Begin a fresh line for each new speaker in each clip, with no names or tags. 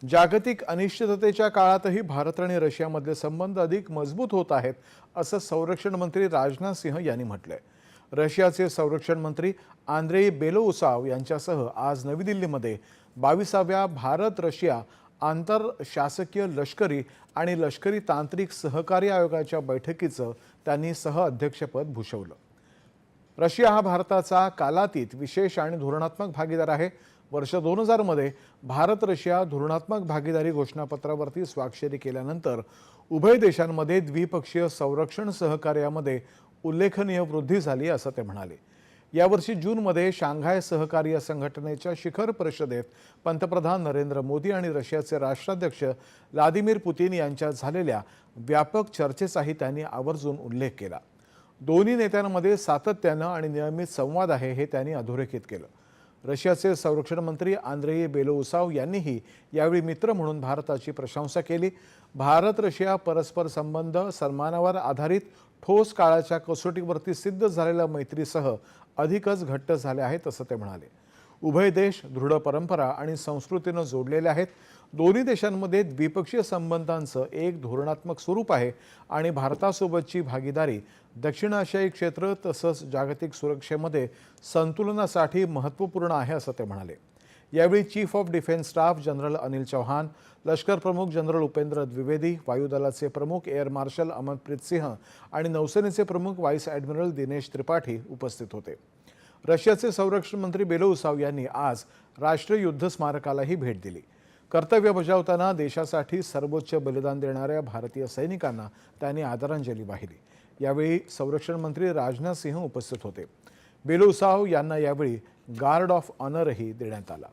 जागतिक अनिश्चिततेच्या काळातही भारत आणि रशियामधले संबंध अधिक मजबूत होत आहेत, असं संरक्षण मंत्री राजनाथ सिंह यांनी म्हटलंय. रशियाचे संरक्षण मंत्री आंद्रेई बेलोउसाव यांच्यासह आज नवी दिल्लीमध्ये 22व्या भारत रशिया आंतरशासकीय लष्करी आणि लष्करी तांत्रिक सहकार्य आयोगाच्या बैठकीचं त्यांनी सहअध्यक्षपद भूषवलं. रशिया हा भारताचा कालातीत विशेष आणि धोरणात्मक भागीदार आहे. वर्ष 2000 मध्ये भारत रशिया धोरणात्मक भागीदारी घोषणापत्रावरती स्वाक्षरी केल्यानंतर उभय देशांमध्ये द्विपक्षीय संरक्षण सहकार्यामध्ये उल्लेखनीय वृद्धी झाली, असं ते म्हणाले. यावर्षी जूनमध्ये शांघाय सहकार्य संघटनेच्या शिखर परिषदेत पंतप्रधान नरेंद्र मोदी आणि रशियाचे राष्ट्राध्यक्ष व्लादिमीर पुतिन यांच्यात झालेल्या व्यापक चर्चेचाही त्यांनी आवर्जून उल्लेख केला. दोन्ही नेत्यांमध्ये सातत्यानं आणि नियमित संवाद आहे, हे त्यांनी अधोरेखित केलं. रशियाचे संरक्षण मंत्री आंद्रेई बेलोउसाव यांनीही यावेळी मित्र म्हणून भारताची प्रशंसा केली. भारत रशिया परस्पर संबंध सन्मानावर आधारित ठोस काळाच्या कसोटीवरती सिद्ध झालेल्या मैत्रीसह अधिकच घट्ट झाले आहेत, असं ते म्हणाले. उभय देश दृढ परंपरा आणि संस्कृतीनं जोडलेले आहेत. दोन्ही देशांमध्ये द्विपक्षीय संबंधांचं एक धोरणात्मक स्वरूप आहे आणि भारतासोबतची भागीदारी दक्षिण आशियाई क्षेत्र तसंच जागतिक सुरक्षेमध्ये संतुलनासाठी महत्त्वपूर्ण आहे, असं ते म्हणाले. यावेळी chief of defence staff general Anil Chauhan, लष्कर प्रमुख जनरल उपेंद्र द्विवेदी, वायुदलाचे प्रमुख एअर मार्शल अमनप्रीत सिंह आणि नौसेनेचे प्रमुख व्हाईस ॲडमिरल दिनेश त्रिपाठी उपस्थित होते. रशियाचे संरक्षण मंत्री बेलोउसाव यांनी आज राष्ट्रीय युद्ध स्मारकालाही भेट दिली. कर्तव्य बजावताना देशासाठी सर्वोच्च बलिदान देणाऱ्या भारतीय सैनिकांना त्यांनी आदरांजली वाहिली. यावेळी संरक्षण मंत्री राजनाथ सिंह उपस्थित होते. बेलोउसाव यांना यावेळी गार्ड ऑफ ऑनरही देण्यात आला.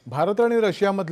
भारत आणि रशियामधले